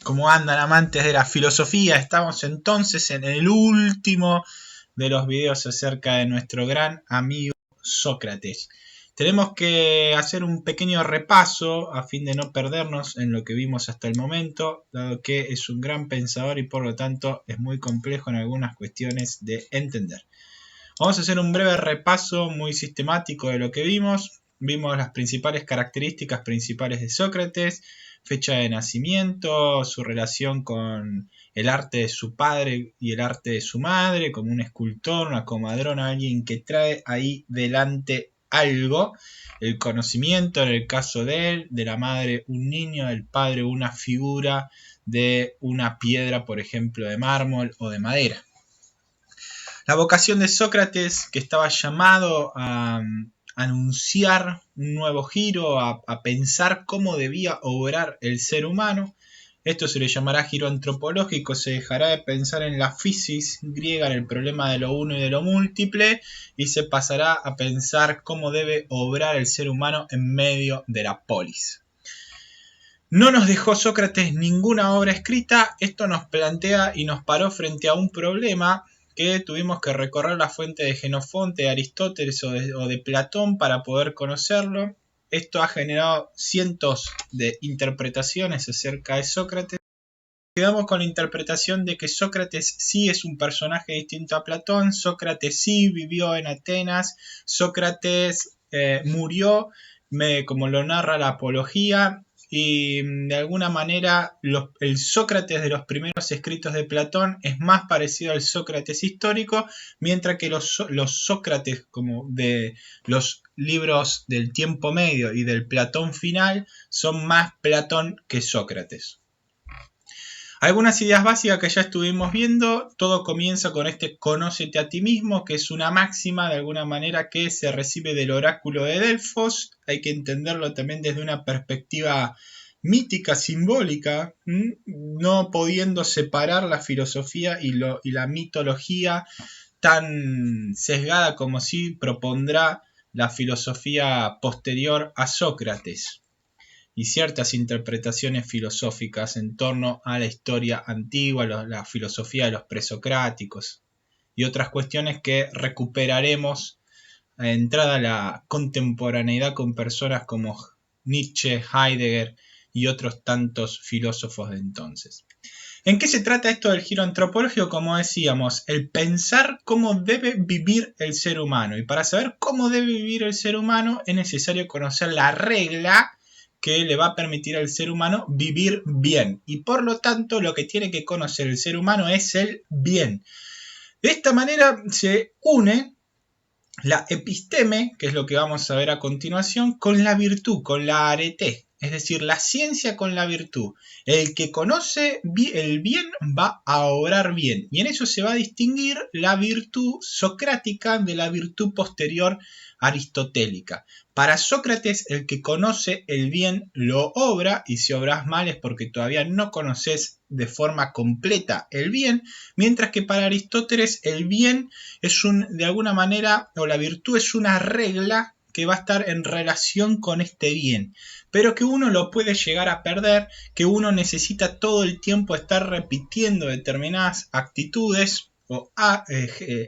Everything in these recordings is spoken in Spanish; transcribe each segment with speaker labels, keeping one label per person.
Speaker 1: ¿Cómo andan amantes de la filosofía? Estamos entonces en el último de los videos acerca de nuestro gran amigo Sócrates. Tenemos que hacer un pequeño repaso a fin de no perdernos en lo que vimos hasta el momento, dado que es un gran pensador y por lo tanto es muy complejo en algunas cuestiones de entender. Vamos a hacer un breve repaso muy sistemático de lo que vimos. Vimos las principales características principales de Sócrates, fecha de nacimiento, su relación con el arte de su padre y el arte de su madre, como un escultor, una comadrona, alguien que trae ahí delante algo, el conocimiento en el caso de él, de la madre un niño, del padre una figura de una piedra, por ejemplo, de mármol o de madera. La vocación de Sócrates, que estaba llamado a anunciar un nuevo giro, a pensar cómo debía obrar el ser humano. Esto se le llamará giro antropológico, se dejará de pensar en la physis griega, en el problema de lo uno y de lo múltiple, y se pasará a pensar cómo debe obrar el ser humano en medio de la polis. No nos dejó Sócrates ninguna obra escrita, esto nos plantea y nos paró frente a un problema que tuvimos que recorrer la fuente de Genofonte, de Aristóteles o de Platón para poder conocerlo. Esto ha generado cientos de interpretaciones acerca de Sócrates. Quedamos con la interpretación de que Sócrates sí es un personaje distinto a Platón, Sócrates sí vivió en Atenas, Sócrates murió, como lo narra la Apología, y de alguna manera el Sócrates de los primeros escritos de Platón es más parecido al Sócrates histórico, mientras que los Sócrates como de los libros del tiempo medio y del Platón final son más Platón que Sócrates. Algunas ideas básicas que ya estuvimos viendo, todo comienza con este conócete a ti mismo, que es una máxima de alguna manera que se recibe del oráculo de Delfos. Hay que entenderlo también desde una perspectiva mítica, simbólica, no pudiendo separar la filosofía y la mitología tan sesgada como si propondrá la filosofía posterior a Sócrates y ciertas interpretaciones filosóficas en torno a la historia antigua, la filosofía de los presocráticos y otras cuestiones que recuperaremos a entrada a la contemporaneidad con personas como Nietzsche, Heidegger y otros tantos filósofos de entonces. ¿En qué se trata esto del giro antropológico? Como decíamos, el pensar cómo debe vivir el ser humano. Y para saber cómo debe vivir el ser humano es necesario conocer la regla que le va a permitir al ser humano vivir bien. Y por lo tanto, lo que tiene que conocer el ser humano es el bien. De esta manera se une la episteme, que es lo que vamos a ver a continuación, con la virtud, con la arete. Es decir, la ciencia con la virtud. El que conoce el bien va a obrar bien. Y en eso se va a distinguir la virtud socrática de la virtud posterior aristotélica. Para Sócrates, el que conoce el bien lo obra, y si obras mal es porque todavía no conoces de forma completa el bien, mientras que para Aristóteles el bien es de alguna manera, o la virtud es una regla que va a estar en relación con este bien, pero que uno lo puede llegar a perder, que uno necesita todo el tiempo estar repitiendo determinadas actitudes o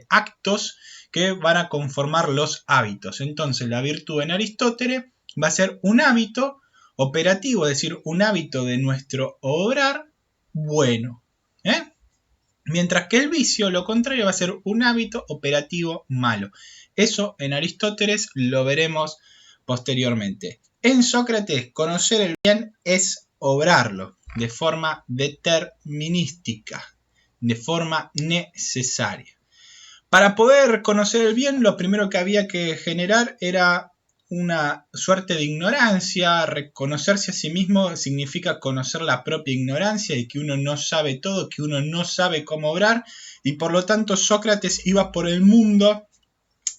Speaker 1: actos que van a conformar los hábitos. Entonces la virtud en Aristóteles va a ser un hábito operativo, es decir, un hábito de nuestro obrar bueno. Mientras que el vicio, lo contrario, va a ser un hábito operativo malo. Eso en Aristóteles lo veremos posteriormente. En Sócrates, conocer el bien es obrarlo de forma determinística, de forma necesaria. Para poder conocer el bien, lo primero que había que generar era una suerte de ignorancia. Reconocerse a sí mismo significa conocer la propia ignorancia y que uno no sabe todo, que uno no sabe cómo obrar, y por lo tanto Sócrates iba por el mundo,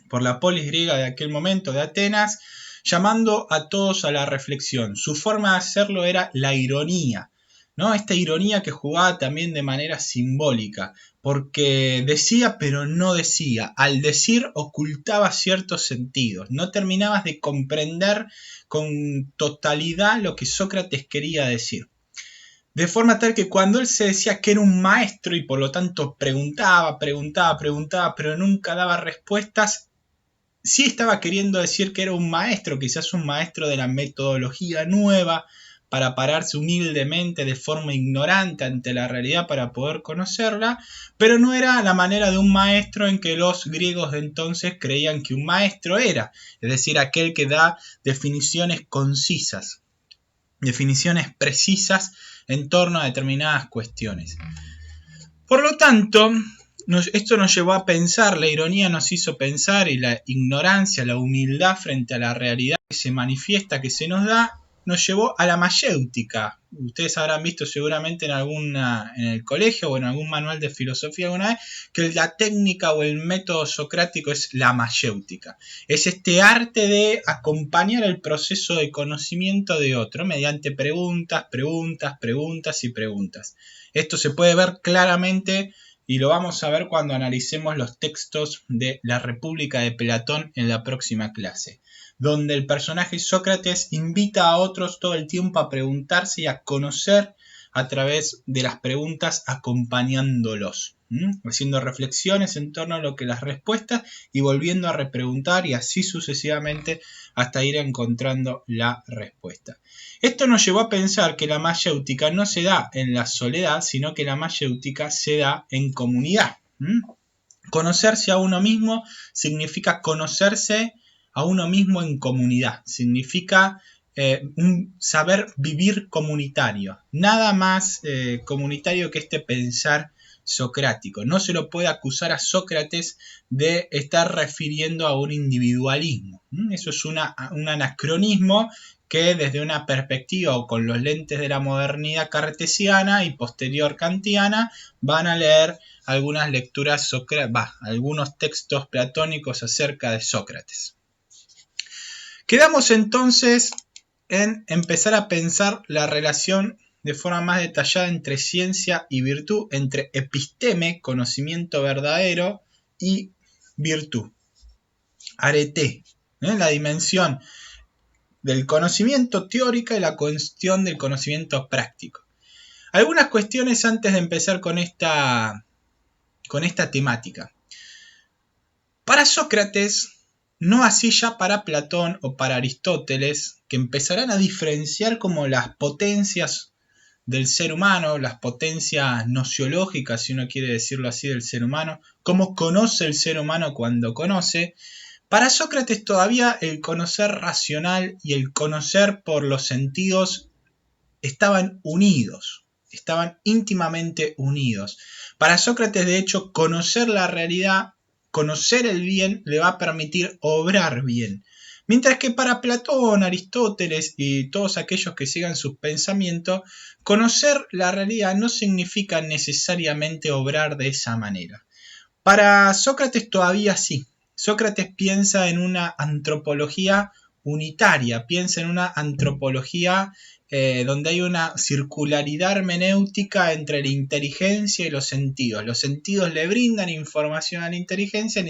Speaker 1: por la polis griega de aquel momento de Atenas, llamando a todos a la reflexión. Su forma de hacerlo era la ironía, ¿no? Esta ironía que jugaba también de manera simbólica, porque decía pero no decía. Al decir ocultaba ciertos sentidos. No terminabas de comprender con totalidad lo que Sócrates quería decir. De forma tal que cuando él se decía que era un maestro y por lo tanto preguntaba, pero nunca daba respuestas, sí estaba queriendo decir que era un maestro, quizás un maestro de la metodología nueva, para pararse humildemente de forma ignorante ante la realidad para poder conocerla, pero no era la manera de un maestro en que los griegos de entonces creían que un maestro era, es decir, aquel que da definiciones concisas, definiciones precisas en torno a determinadas cuestiones. Por lo tanto, esto nos llevó a pensar, la ironía nos hizo pensar y la ignorancia, la humildad frente a la realidad que se manifiesta, que se nos da, nos llevó a la mayéutica. Ustedes habrán visto seguramente en el colegio o en algún manual de filosofía alguna vez que la técnica o el método socrático es la mayéutica. Es este arte de acompañar el proceso de conocimiento de otro mediante preguntas y preguntas. Esto se puede ver claramente y lo vamos a ver cuando analicemos los textos de la República de Platón en la próxima clase, donde el personaje Sócrates invita a otros todo el tiempo a preguntarse y a conocer a través de las preguntas, acompañándolos, haciendo reflexiones en torno a lo que las respuestas y volviendo a repreguntar y así sucesivamente hasta ir encontrando la respuesta. Esto nos llevó a pensar que la mayéutica no se da en la soledad, sino que la mayéutica se da en comunidad. Conocerse a uno mismo significa conocerse a uno mismo en comunidad, significa un saber vivir comunitario, nada más comunitario que este pensar socrático. No se lo puede acusar a Sócrates de estar refiriendo a un individualismo. Eso es un anacronismo que desde una perspectiva o con los lentes de la modernidad cartesiana y posterior kantiana van a leer algunas lecturas algunos textos platónicos acerca de Sócrates. Quedamos entonces en empezar a pensar la relación de forma más detallada entre ciencia y virtud, entre episteme, conocimiento verdadero, y virtud, arete, la dimensión del conocimiento teórico y la cuestión del conocimiento práctico. Algunas cuestiones antes de empezar con esta temática. Para Sócrates, no así ya para Platón o para Aristóteles, que empezarán a diferenciar como las potencias del ser humano, las potencias nociológicas, si uno quiere decirlo así, del ser humano, cómo conoce el ser humano cuando conoce. Para Sócrates todavía el conocer racional y el conocer por los sentidos estaban unidos, estaban íntimamente unidos. Para Sócrates, de hecho, conocer la realidad, conocer el bien, le va a permitir obrar bien. Mientras que para Platón, Aristóteles y todos aquellos que sigan sus pensamientos, conocer la realidad no significa necesariamente obrar de esa manera. Para Sócrates todavía sí. Sócrates piensa en una antropología unitaria, piensa en una antropología donde hay una circularidad hermenéutica entre la inteligencia y los sentidos. Los sentidos le brindan información a la inteligencia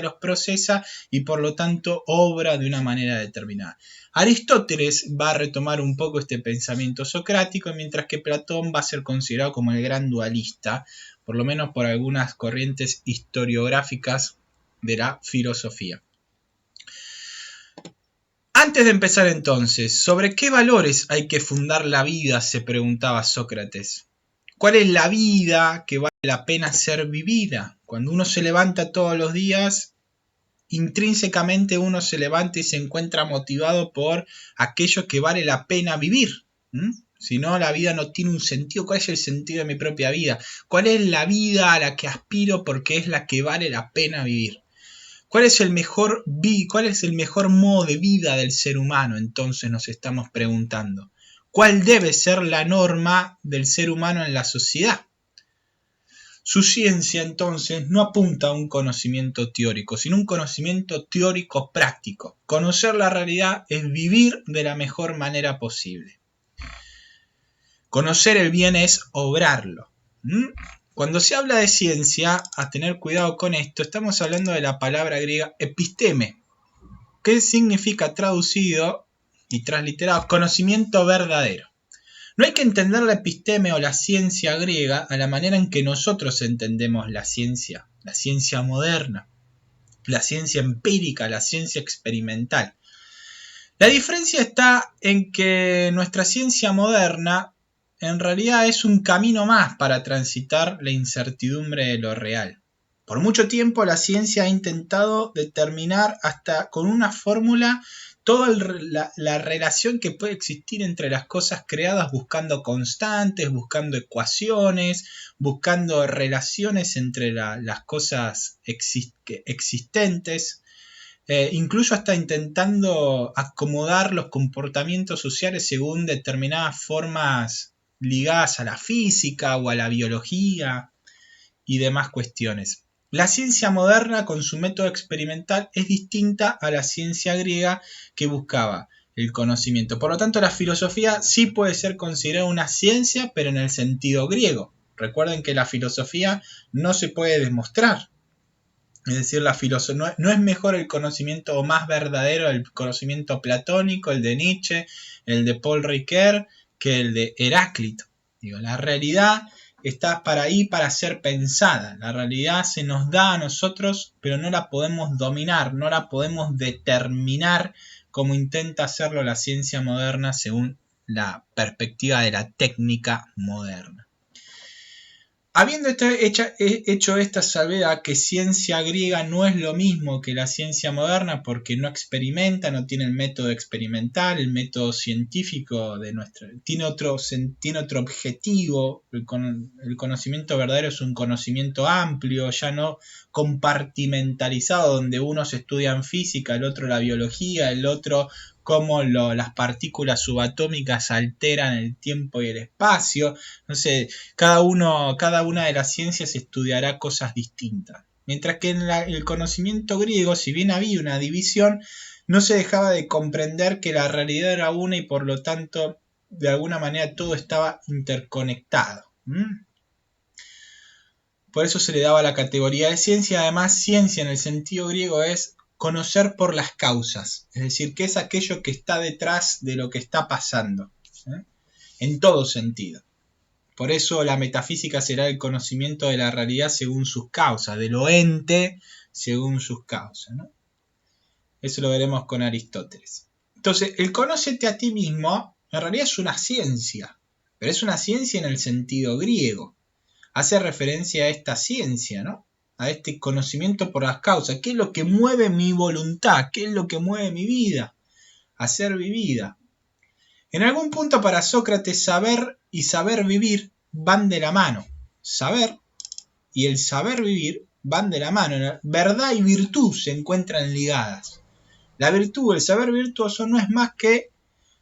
Speaker 1: los procesa y por lo tanto obra de una manera determinada. Aristóteles va a retomar un poco este pensamiento socrático, mientras que Platón va a ser considerado como el gran dualista, por lo menos por algunas corrientes historiográficas de la filosofía. Antes de empezar entonces, ¿sobre qué valores hay que fundar la vida?, se preguntaba Sócrates. ¿Cuál es la vida que vale la pena ser vivida? Cuando uno se levanta todos los días, intrínsecamente uno se levanta y se encuentra motivado por aquello que vale la pena vivir. Si no, la vida no tiene un sentido. ¿Cuál es el sentido de mi propia vida? ¿Cuál es la vida a la que aspiro porque es la que vale la pena vivir? ¿Cuál es el mejor modo de vida del ser humano? Entonces nos estamos preguntando. ¿Cuál debe ser la norma del ser humano en la sociedad? Su ciencia entonces no apunta a un conocimiento teórico, sino un conocimiento teórico práctico. Conocer la realidad es vivir de la mejor manera posible. Conocer el bien es obrarlo. Cuando se habla de ciencia, a tener cuidado con esto, estamos hablando de la palabra griega episteme, que significa traducido y transliterado conocimiento verdadero. No hay que entender la episteme o la ciencia griega a la manera en que nosotros entendemos la ciencia moderna, la ciencia empírica, la ciencia experimental. La diferencia está en que nuestra ciencia moderna en realidad es un camino más para transitar la incertidumbre de lo real. Por mucho tiempo la ciencia ha intentado determinar hasta con una fórmula toda la relación que puede existir entre las cosas creadas, buscando constantes, buscando ecuaciones, buscando relaciones entre las cosas existentes. Incluso hasta intentando acomodar los comportamientos sociales según determinadas formas ligadas a la física o a la biología y demás cuestiones. La ciencia moderna con su método experimental es distinta a la ciencia griega que buscaba el conocimiento. Por lo tanto, la filosofía sí puede ser considerada una ciencia, pero en el sentido griego. Recuerden que la filosofía no se puede demostrar. Es decir, la filosofía no es mejor el conocimiento o más verdadero el conocimiento platónico, el de Nietzsche, el de Paul Ricoeur, que el de Heráclito. Digo, la realidad está para ahí para ser pensada. La realidad se nos da a nosotros, pero no la podemos dominar, no la podemos determinar como intenta hacerlo la ciencia moderna según la perspectiva de la técnica moderna. Habiendo hecho esta salvedad que ciencia griega no es lo mismo que la ciencia moderna porque no experimenta, no tiene el método experimental, el método científico de tiene otro objetivo, el conocimiento verdadero es un conocimiento amplio, ya no compartimentalizado, donde unos estudian física, el otro la biología, el otro cómo las partículas subatómicas alteran el tiempo y el espacio. No sé, cada una de las ciencias estudiará cosas distintas. Mientras que en el conocimiento griego, si bien había una división, no se dejaba de comprender que la realidad era una y por lo tanto, de alguna manera, todo estaba interconectado. Por eso se le daba la categoría de ciencia. Además, ciencia en el sentido griego es conocer por las causas, es decir, que es aquello que está detrás de lo que está pasando, en todo sentido. Por eso la metafísica será el conocimiento de la realidad según sus causas, de lo ente según sus causas, ¿no? Eso lo veremos con Aristóteles. Entonces, el conócete a ti mismo en realidad es una ciencia, pero es una ciencia en el sentido griego. Hace referencia a esta ciencia, ¿no? A este conocimiento por las causas. ¿Qué es lo que mueve mi voluntad? ¿Qué es lo que mueve mi vida? A ser vivida. En algún punto para Sócrates saber y saber vivir van de la mano. Saber y el saber vivir van de la mano. Verdad y virtud se encuentran ligadas. La virtud, el saber virtuoso no es más que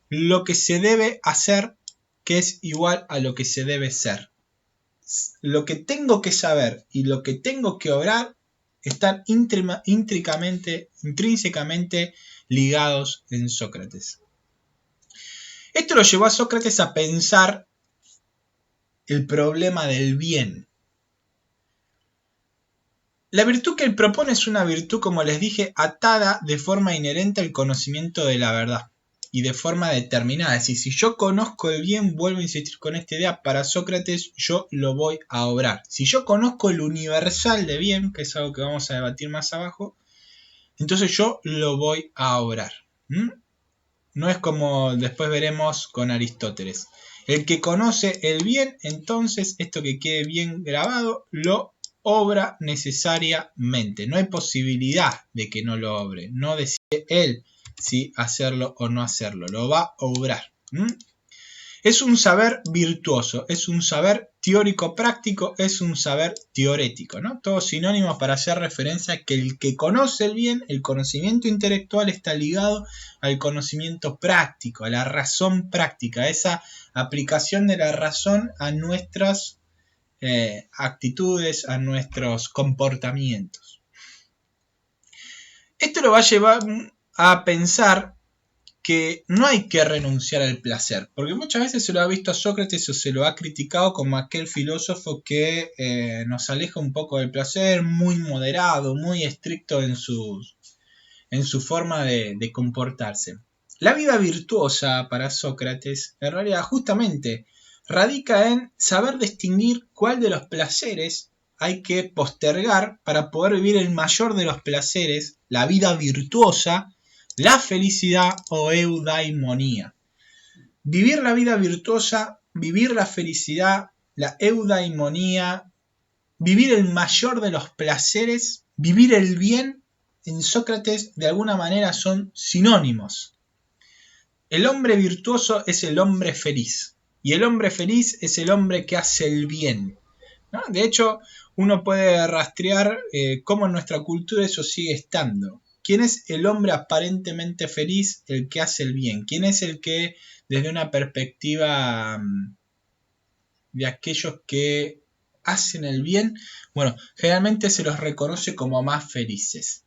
Speaker 1: lo que se debe hacer, que es igual a lo que se debe ser. Lo que tengo que saber y lo que tengo que obrar están intrínsecamente ligados en Sócrates. Esto lo llevó a Sócrates a pensar el problema del bien. La virtud que él propone es una virtud, como les dije, atada de forma inherente al conocimiento de la verdad y de forma determinada. Es decir, si yo conozco el bien, vuelvo a insistir con esta idea, para Sócrates yo lo voy a obrar. Si yo conozco el universal de bien, que es algo que vamos a debatir más abajo, entonces yo lo voy a obrar. No es como después veremos con Aristóteles. El que conoce el bien, entonces, esto que quede bien grabado, lo obra necesariamente. No hay posibilidad de que no lo obre. No decide él si hacerlo o no hacerlo. Lo va a obrar. Es un saber virtuoso, es un saber teórico-práctico, es un saber teorético, ¿no? Todos sinónimos para hacer referencia a que el que conoce el bien, el conocimiento intelectual está ligado al conocimiento práctico, a la razón práctica, a esa aplicación de la razón a nuestras actitudes, a nuestros comportamientos. Esto lo va a llevar a pensar que no hay que renunciar al placer, porque muchas veces se lo ha visto a Sócrates o se lo ha criticado como aquel filósofo que nos aleja un poco del placer, muy moderado, muy estricto en su forma de comportarse. La vida virtuosa para Sócrates, en realidad, justamente, radica en saber distinguir cuál de los placeres hay que postergar para poder vivir el mayor de los placeres, la vida virtuosa, la felicidad o eudaimonía. Vivir la vida virtuosa, vivir la felicidad, la eudaimonía, vivir el mayor de los placeres, vivir el bien, en Sócrates de alguna manera son sinónimos. El hombre virtuoso es el hombre feliz. Y el hombre feliz es el hombre que hace el bien, ¿no? De hecho, uno puede rastrear cómo en nuestra cultura eso sigue estando. ¿Quién es el hombre aparentemente feliz? El que hace el bien. ¿Quién es el que, desde una perspectiva de aquellos que hacen el bien? Bueno, generalmente se los reconoce como más felices.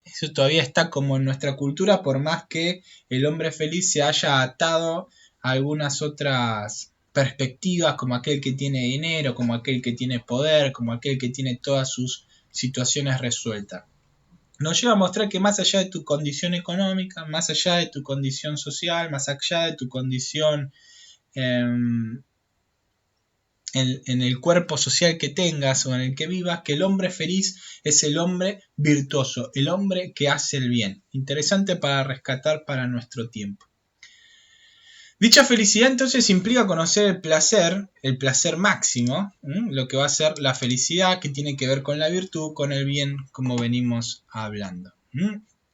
Speaker 1: Eso todavía está como en nuestra cultura, por más que el hombre feliz se haya atado a algunas otras perspectivas, como aquel que tiene dinero, como aquel que tiene poder, como aquel que tiene todas sus situaciones resueltas. Nos lleva a mostrar que más allá de tu condición económica, más allá de tu condición social, más allá de tu condición en el cuerpo social que tengas o en el que vivas, que el hombre feliz es el hombre virtuoso, el hombre que hace el bien. Interesante para rescatar para nuestro tiempo. Dicha felicidad entonces implica conocer el placer máximo, lo que va a ser la felicidad, que tiene que ver con la virtud, con el bien, como venimos hablando.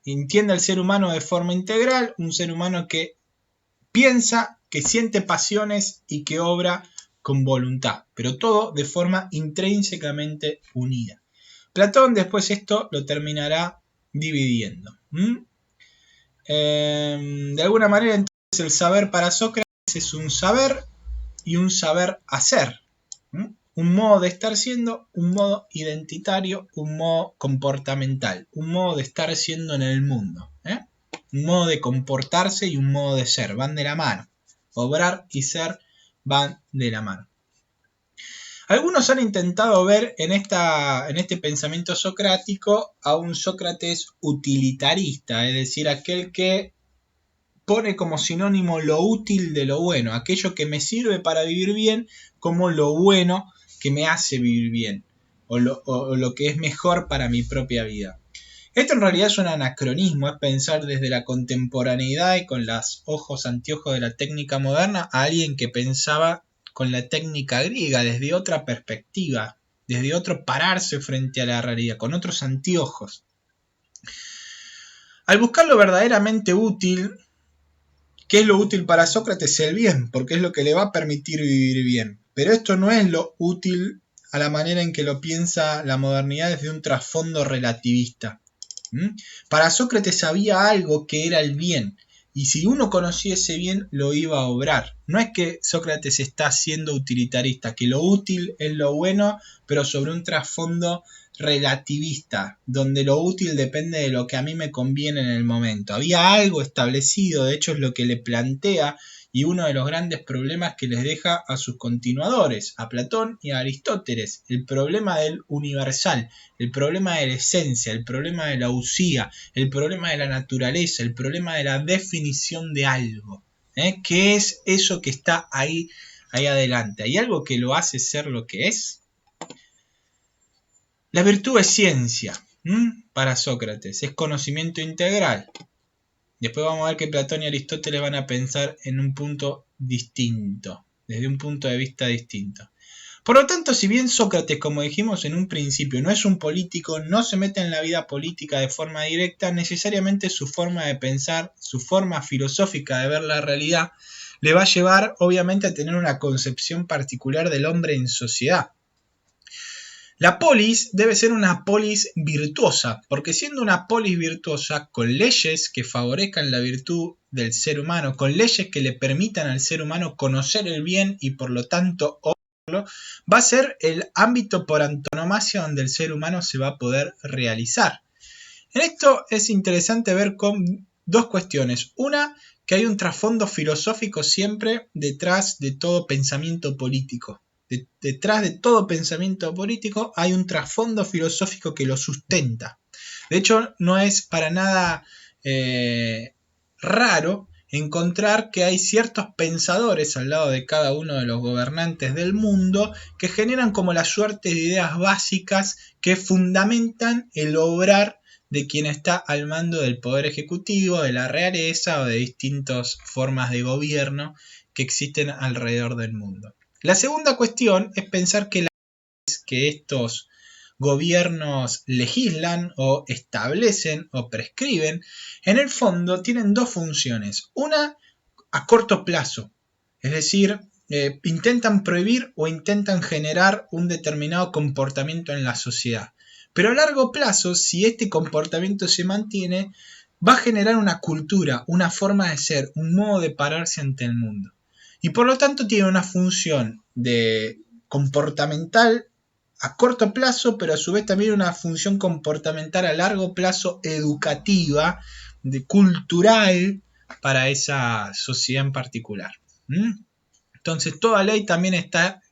Speaker 1: Entiende al ser humano de forma integral, un ser humano que piensa, que siente pasiones y que obra con voluntad, pero todo de forma intrínsecamente unida. Platón después esto lo terminará dividiendo. De alguna manera entonces el saber para Sócrates es un saber y un saber hacer. Un modo de estar siendo, un modo identitario, un modo comportamental, un modo de estar siendo en el mundo. Un modo de comportarse y un modo de ser, van de la mano. Obrar y ser van de la mano. Algunos han intentado ver en este pensamiento socrático a un Sócrates utilitarista, es decir, aquel que pone como sinónimo lo útil de lo bueno, aquello que me sirve para vivir bien como lo bueno que me hace vivir bien, o lo que es mejor para mi propia vida. Esto en realidad es un anacronismo, es pensar desde la contemporaneidad y con los anteojos de la técnica moderna a alguien que pensaba con la técnica griega, desde otra perspectiva, desde otro pararse frente a la realidad, con otros anteojos. Al buscar lo verdaderamente útil, ¿qué es lo útil para Sócrates? El bien, porque es lo que le va a permitir vivir bien. Pero esto no es lo útil a la manera en que lo piensa la modernidad desde un trasfondo relativista. Para Sócrates había algo que era el bien, y si uno conocía ese bien, lo iba a obrar. No es que Sócrates está siendo utilitarista, que lo útil es lo bueno, pero sobre un trasfondo relativista, donde lo útil depende de lo que a mí me conviene en el momento. Había algo establecido, de hecho es lo que le plantea, y uno de los grandes problemas que les deja a sus continuadores, a Platón y a Aristóteles, el problema del universal, el problema de la esencia, el problema de la usía, el problema de la naturaleza, el problema de la definición de algo. ¿Qué es eso que está ahí adelante? ¿Hay algo que lo hace ser lo que es? La virtud es ciencia, para Sócrates, es conocimiento integral. Después vamos a ver que Platón y Aristóteles van a pensar en un punto distinto, desde un punto de vista distinto. Por lo tanto, si bien Sócrates, como dijimos en un principio, no es un político, no se mete en la vida política de forma directa, necesariamente su forma de pensar, su forma filosófica de ver la realidad, le va a llevar obviamente a tener una concepción particular del hombre en sociedad. La polis debe ser una polis virtuosa, porque siendo una polis virtuosa, con leyes que favorezcan la virtud del ser humano, con leyes que le permitan al ser humano conocer el bien y por lo tanto obrarlo, va a ser el ámbito por antonomasia donde el ser humano se va a poder realizar. En esto es interesante ver con dos cuestiones. Una, que hay un trasfondo filosófico siempre detrás de todo pensamiento político. Detrás de todo pensamiento político hay un trasfondo filosófico que lo sustenta. De hecho, no es para nada raro encontrar que hay ciertos pensadores al lado de cada uno de los gobernantes del mundo que generan como la suerte de ideas básicas que fundamentan el obrar de quien está al mando del poder ejecutivo, de la realeza o de distintas formas de gobierno que existen alrededor del mundo. La segunda cuestión es pensar que estos gobiernos legislan o establecen o prescriben, en el fondo tienen dos funciones. Una a corto plazo, es decir, intentan prohibir o intentan generar un determinado comportamiento en la sociedad. Pero a largo plazo, si este comportamiento se mantiene, va a generar una cultura, una forma de ser, un modo de pararse ante el mundo. Y por lo tanto tiene una función de comportamental a corto plazo, pero a su vez también una función comportamental a largo plazo, educativa, cultural para esa sociedad en particular. Entonces toda ley también está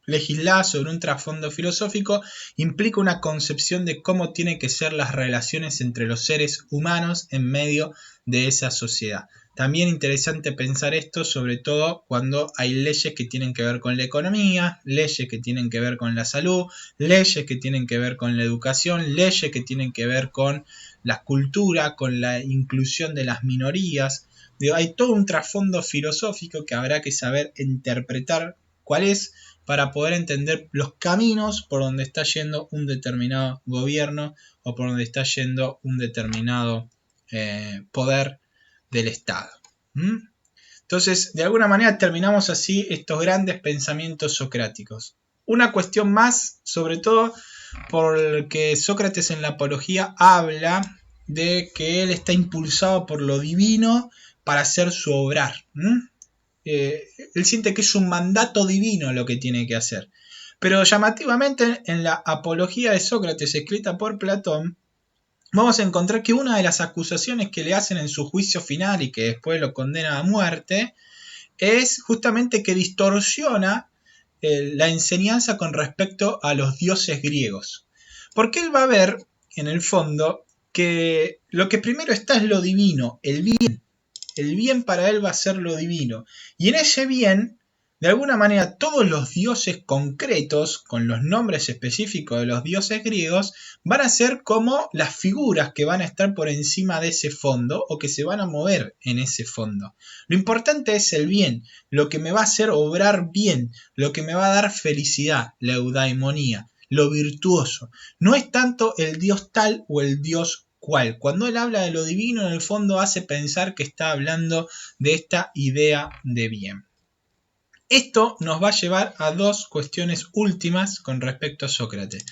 Speaker 1: legislada sobre un trasfondo filosófico, implica una concepción de cómo tienen que ser las relaciones entre los seres humanos en medio de esa sociedad. También interesante pensar esto, sobre todo cuando hay leyes que tienen que ver con la economía, leyes que tienen que ver con la salud, leyes que tienen que ver con la educación, leyes que tienen que ver con la cultura, con la inclusión de las minorías. Hay todo un trasfondo filosófico que habrá que saber interpretar cuál es para poder entender los caminos por donde está yendo un determinado gobierno o por donde está yendo un determinado poder del Estado. Entonces, de alguna manera terminamos así estos grandes pensamientos socráticos. Una cuestión más, sobre todo porque Sócrates en la Apología habla de que él está impulsado por lo divino para hacer su obrar. Él siente que es un mandato divino lo que tiene que hacer. Pero llamativamente en la Apología de Sócrates escrita por Platón, vamos a encontrar que una de las acusaciones que le hacen en su juicio final y que después lo condena a muerte es justamente que distorsiona la enseñanza con respecto a los dioses griegos. Porque él va a ver, en el fondo, que lo que primero está es lo divino, el bien. El bien para él va a ser lo divino. Y en ese bien, de alguna manera, todos los dioses concretos, con los nombres específicos de los dioses griegos, van a ser como las figuras que van a estar por encima de ese fondo o que se van a mover en ese fondo. Lo importante es el bien, lo que me va a hacer obrar bien, lo que me va a dar felicidad, la eudaimonía, lo virtuoso. No es tanto el dios tal o el dios cual. Cuando él habla de lo divino, en el fondo hace pensar que está hablando de esta idea de bien. Esto nos va a llevar a dos cuestiones últimas con respecto a Sócrates.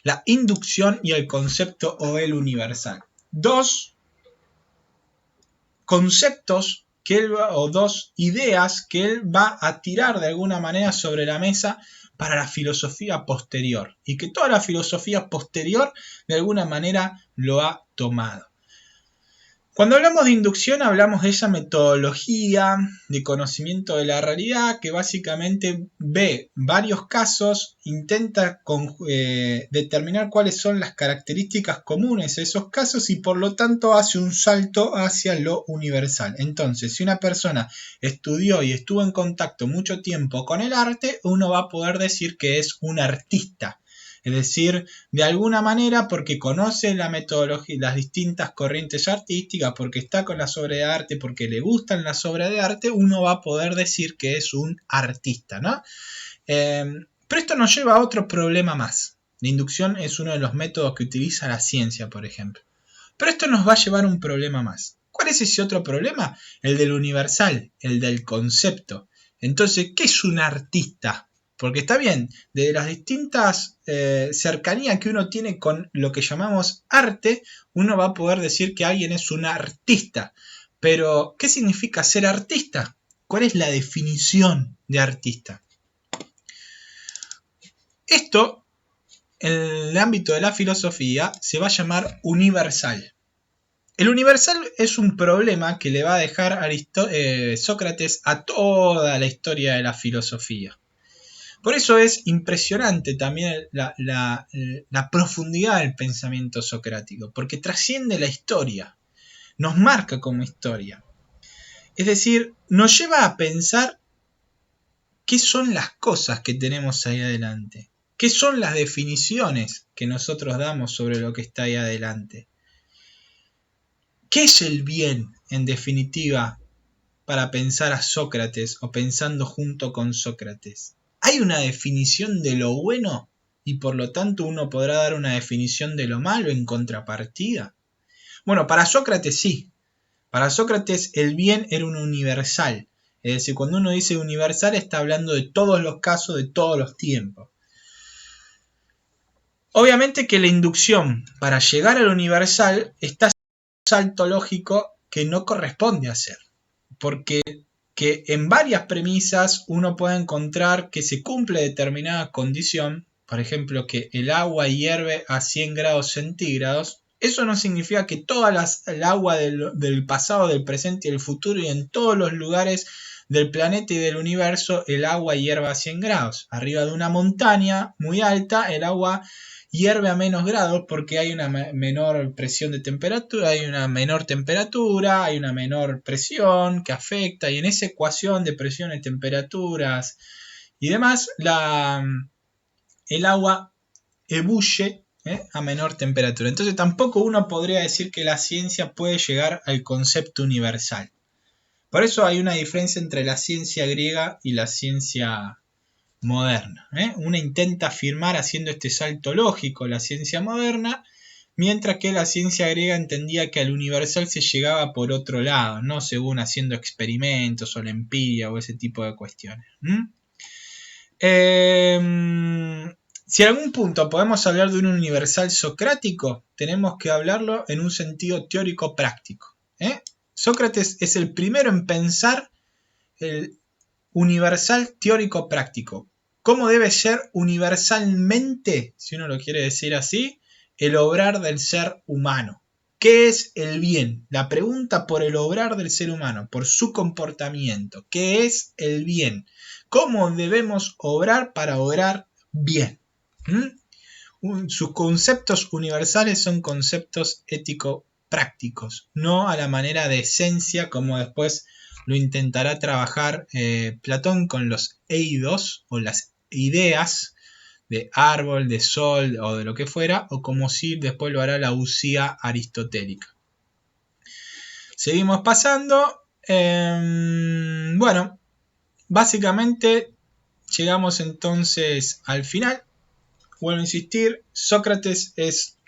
Speaker 1: La inducción y el concepto o el universal. Dos conceptos que él va, o dos ideas que él va a tirar de alguna manera sobre la mesa para la filosofía posterior y que toda la filosofía posterior de alguna manera lo ha tomado. Cuando hablamos de inducción hablamos de esa metodología de conocimiento de la realidad que básicamente ve varios casos, intenta determinar cuáles son las características comunes de esos casos y por lo tanto hace un salto hacia lo universal. Entonces, si una persona estudió y estuvo en contacto mucho tiempo con el arte, uno va a poder decir que es un artista. Es decir, de alguna manera porque conoce la metodología, las distintas corrientes artísticas, porque está con las obras de arte, porque le gustan las obras de arte, uno va a poder decir que es un artista, ¿no? Pero esto nos lleva a otro problema más. La inducción es uno de los métodos que utiliza la ciencia, por ejemplo. Pero esto nos va a llevar a un problema más. ¿Cuál es ese otro problema? El del universal, el del concepto. Entonces, ¿qué es un artista? Porque está bien, de las distintas cercanías que uno tiene con lo que llamamos arte, uno va a poder decir que alguien es un artista. Pero, ¿qué significa ser artista? ¿Cuál es la definición de artista? Esto, en el ámbito de la filosofía, se va a llamar universal. El universal es un problema que le va a dejar Sócrates a toda la historia de la filosofía. Por eso es impresionante también la profundidad del pensamiento socrático, porque trasciende la historia, nos marca como historia. Es decir, nos lleva a pensar qué son las cosas que tenemos ahí adelante. ¿Qué son las definiciones que nosotros damos sobre lo que está ahí adelante? ¿Qué es el bien, en definitiva, para pensar a Sócrates o pensando junto con Sócrates? ¿Hay una definición de lo bueno y por lo tanto uno podrá dar una definición de lo malo en contrapartida? Bueno, para Sócrates sí. Para Sócrates el bien era un universal. Es decir, cuando uno dice universal está hablando de todos los casos, de todos los tiempos. Obviamente que la inducción para llegar al universal está haciendo un salto lógico que no corresponde hacer. Porque que en varias premisas uno puede encontrar que se cumple determinada condición, por ejemplo que el agua hierve a 100 grados centígrados, eso no significa que toda el agua del pasado, del presente y del futuro y en todos los lugares del planeta y del universo el agua hierva a 100 grados. Arriba de una montaña muy alta el agua hierve a menos grados porque hay una menor presión de temperatura, hay una menor temperatura, hay una menor presión que afecta y en esa ecuación de presiones, temperaturas y demás, el agua ebulle a menor temperatura. Entonces tampoco uno podría decir que la ciencia puede llegar al concepto universal. Por eso hay una diferencia entre la ciencia griega y la ciencia moderna. Una intenta afirmar haciendo este salto lógico la ciencia moderna, mientras que la ciencia griega entendía que al universal se llegaba por otro lado, no según haciendo experimentos o la empiria o ese tipo de cuestiones. Si en algún punto podemos hablar de un universal socrático, tenemos que hablarlo en un sentido teórico práctico. Sócrates es el primero en pensar el universal teórico práctico. ¿Cómo debe ser universalmente, si uno lo quiere decir así, el obrar del ser humano? ¿Qué es el bien? La pregunta por el obrar del ser humano, por su comportamiento. ¿Qué es el bien? ¿Cómo debemos obrar para obrar bien? Sus conceptos universales son conceptos ético-prácticos, no a la manera de esencia como después lo intentará trabajar Platón con los eidos o las ideas de árbol, de sol o de lo que fuera, o como si después lo hará la usía aristotélica. Seguimos pasando. Bueno, básicamente llegamos entonces al final. Vuelvo a insistir, Sócrates es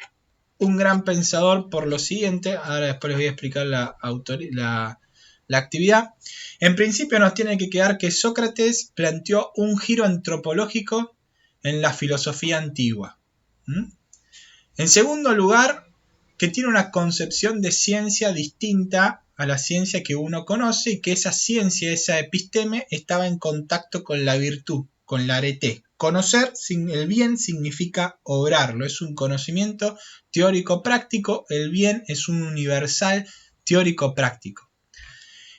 Speaker 1: un gran pensador por lo siguiente. Ahora después les voy a explicar la actividad. En principio nos tiene que quedar que Sócrates planteó un giro antropológico en la filosofía antigua. En segundo lugar, que tiene una concepción de ciencia distinta a la ciencia que uno conoce y que esa ciencia, esa episteme, estaba en contacto con la virtud, con la arete. Conocer el bien significa obrarlo, es un conocimiento teórico práctico, el bien es un universal teórico práctico.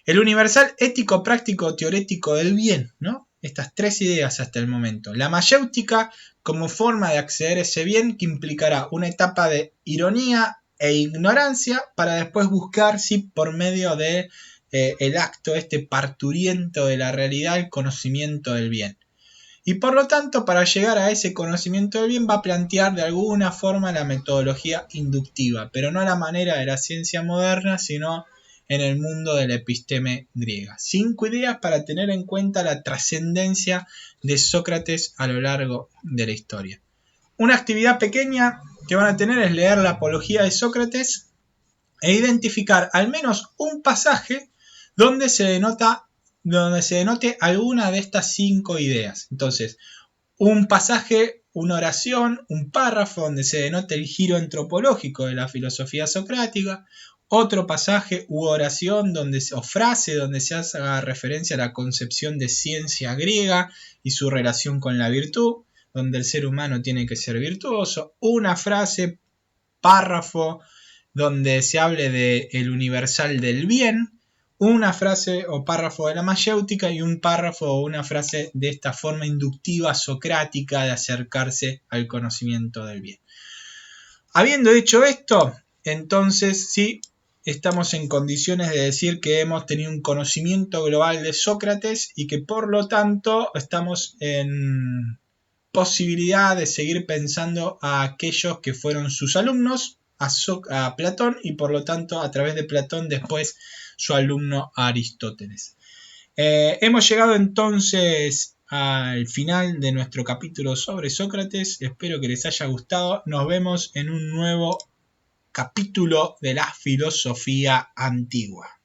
Speaker 1: El universal ético práctico teorético del bien, ¿no? Estas tres ideas hasta el momento. La mayéutica como forma de acceder a ese bien que implicará una etapa de ironía e ignorancia para después buscar si por medio de el acto parturiento de la realidad el conocimiento del bien. Y por lo tanto, para llegar a ese conocimiento del bien va a plantear de alguna forma la metodología inductiva, pero no a la manera de la ciencia moderna, sino en el mundo de la episteme griega. 5 ideas para tener en cuenta la trascendencia de Sócrates a lo largo de la historia. Una actividad pequeña que van a tener es leer la apología de Sócrates e identificar al menos un pasaje donde se denote alguna de estas 5 ideas. Entonces, un pasaje, una oración, un párrafo donde se denote el giro antropológico de la filosofía socrática, otro pasaje u oración o frase donde se haga referencia a la concepción de ciencia griega y su relación con la virtud, donde el ser humano tiene que ser virtuoso, una frase, párrafo donde se hable del universal del bien, una frase o párrafo de la mayéutica y un párrafo o una frase de esta forma inductiva socrática de acercarse al conocimiento del bien. Habiendo dicho esto, entonces sí, estamos en condiciones de decir que hemos tenido un conocimiento global de Sócrates y que por lo tanto estamos en posibilidad de seguir pensando a aquellos que fueron sus alumnos, a Platón, y por lo tanto a través de Platón después su alumno Aristóteles. Hemos llegado entonces al final de nuestro capítulo sobre Sócrates. Espero que les haya gustado. Nos vemos en un nuevo capítulo de la filosofía antigua.